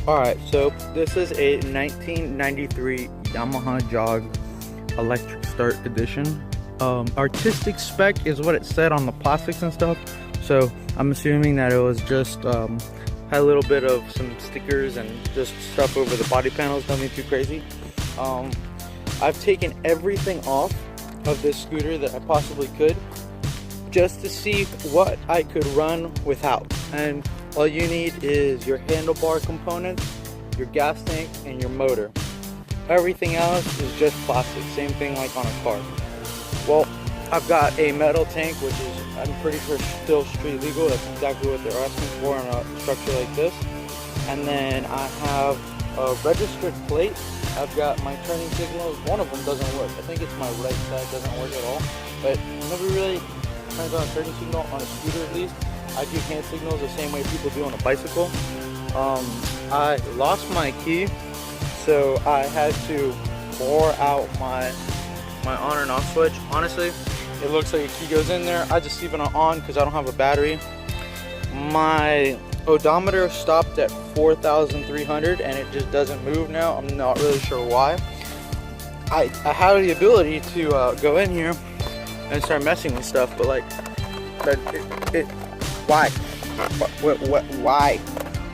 Alright, so this is a 1993 Yamaha Jog Electric Start Edition. Artistic spec is what it said on the plastics and stuff, so I'm assuming that it was just had a little bit of some stickers and just stuff over the body panels, nothing too crazy. I've taken everything off of this scooter that I possibly could just to see what I could run without. And all you need is your handlebar components, your gas tank, and your motor. Everything else is just plastic, same thing like on a car. Well, I've got a metal tank, which is, I'm pretty sure, still street legal. That's exactly what they're asking for on a structure like this. And then I have a registered plate. I've got my turning signals. One of them doesn't work. I think it's my right side doesn't work at all. But nobody really turns on a turning signal on a scooter, at least. I do hand signals the same way people do on a bicycle. I lost my key, so I had to bore out my on and off switch. Honestly, it looks like a key goes in there. I just leave it on because I don't have a battery. My odometer stopped at 4,300 and it just doesn't move now. I'm not really sure why. I have the ability to go in here and start messing with stuff, but like, why? Why?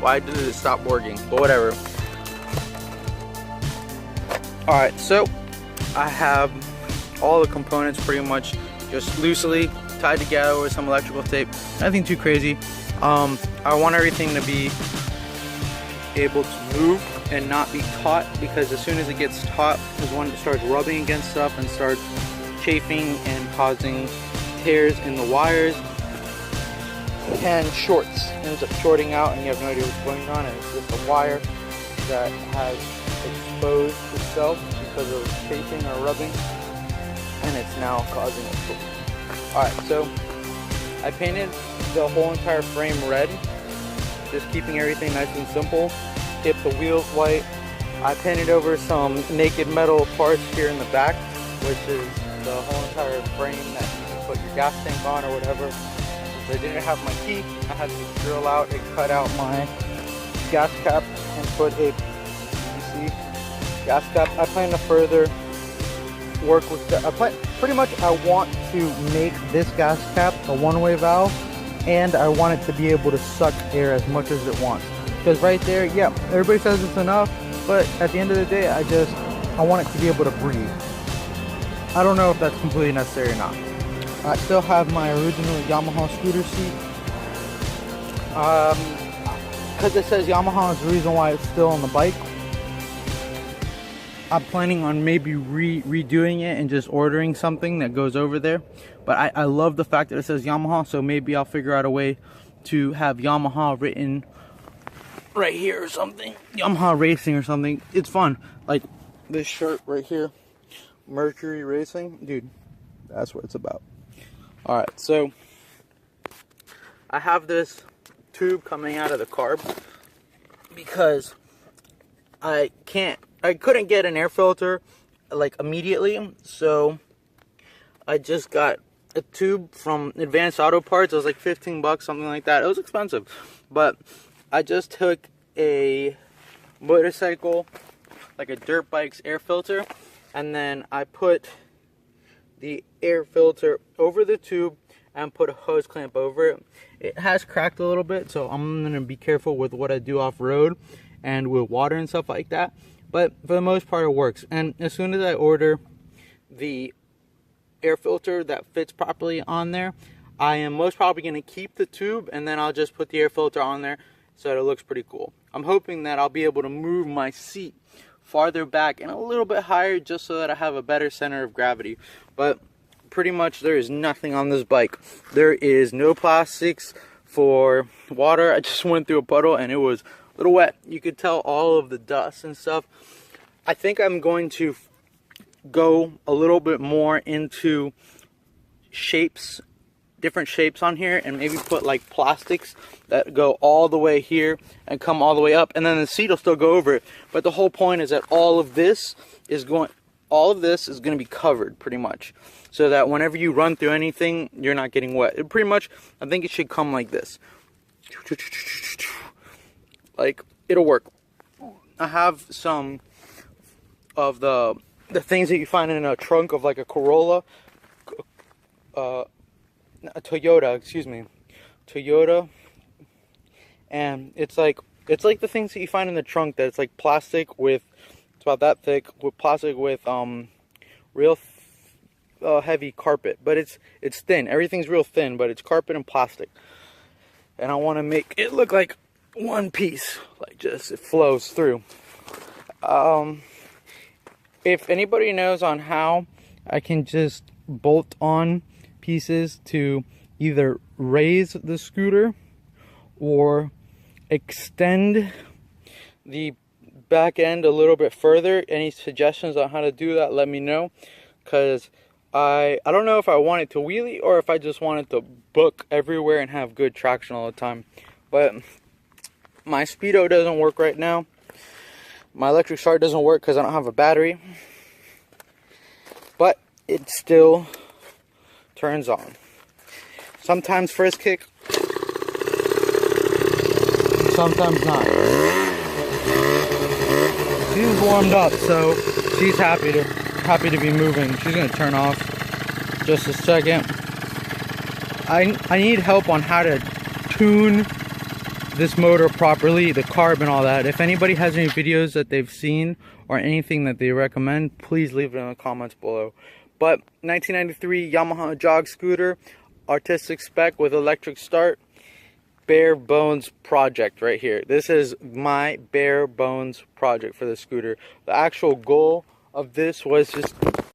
Why did it stop working? But whatever. Alright, so I have all the components pretty much just loosely tied together with some electrical tape. Nothing too crazy. I want everything to be able to move and not be taut, because as soon as it gets taut is when it starts rubbing against stuff and starts chafing and causing tears in the wires and shorts. It ends up shorting out and you have no idea what's going on, and it's just a wire that has exposed itself because of chafing or rubbing, and it's now causing a short. Alright, so I painted the whole entire frame red, just keeping everything nice and simple. Kept the wheels white. I painted over some naked metal parts here in the back, which is the whole entire frame that you can put your gas tank on or whatever. I didn't have my key. I had to drill out and cut out my gas cap and put a PVC gas cap. I plan to further work with that. Pretty much I want to make this gas cap a one-way valve, and I want it to be able to suck air as much as it wants. Because right there, yeah, everybody says it's enough, but at the end of the day, I want it to be able to breathe. I don't know if that's completely necessary or not. I still have my original Yamaha scooter seat. Because it says Yamaha is the reason why it's still on the bike. I'm planning on maybe redoing it and just ordering something that goes over there. But I love the fact that it says Yamaha, so maybe I'll figure out a way to have Yamaha written right here or something. Yamaha Racing or something. It's fun. Like this shirt right here, Mercury Racing. Dude, that's what it's about. Alright, so I have this tube coming out of the carb because I couldn't get an air filter like immediately, so I just got a tube from Advanced Auto Parts. It was like 15 bucks, something like that. It was expensive, but I just took a motorcycle, like a dirt bike's air filter, and then I put the air filter over the tube and put a hose clamp over it. It has cracked a little bit, so I'm gonna be careful with what I do off-road and with water and stuff like that, but for the most part it works. And as soon as I order the air filter that fits properly on there, I am most probably going to keep the tube, and then I'll just put the air filter on there so that it looks pretty cool. I'm hoping that I'll be able to move my seat farther back and a little bit higher just so that I have a better center of gravity. But pretty much there is nothing on this bike. There is no plastics for water. I just went through a puddle and it was a little wet. You could tell all of the dust and stuff. I think I'm going to go a little bit more into shapes, different shapes on here, and maybe put like plastics that go all the way here and come all the way up, and then the seat will still go over it. But the whole point is that all of this is going to be covered pretty much, so that whenever you run through anything, you're not getting wet. It pretty much, I think it should come like this. Like, it'll work. I have some of the things that you find in a trunk of like a Corolla, a Toyota, excuse me, Toyota, and it's like the things that you find in the trunk that it's like plastic with, it's about that thick, with plastic with real heavy carpet, but it's thin. Everything's real thin, but it's carpet and plastic. And I want to make it look like one piece, like just it flows through. If anybody knows on how I can just bolt on pieces to either raise the scooter or extend the back end a little bit further, any suggestions on how to do that, let me know, because I don't know if I want it to wheelie or if I just want it to book everywhere and have good traction all the time. But my speedo doesn't work right now. My electric start doesn't work because I don't have a battery. But it still turns on. Sometimes first kick, sometimes not. She's warmed up, so she's happy to be moving. She's gonna turn off just a second. I need help on how to tune this motor properly, the carb and all that. If anybody has any videos that they've seen or anything that they recommend, please leave it in the comments below. But 1993 Yamaha jog scooter, artistic spec with electric start, bare bones project right here. This is my bare bones project for the scooter. The actual goal of this was just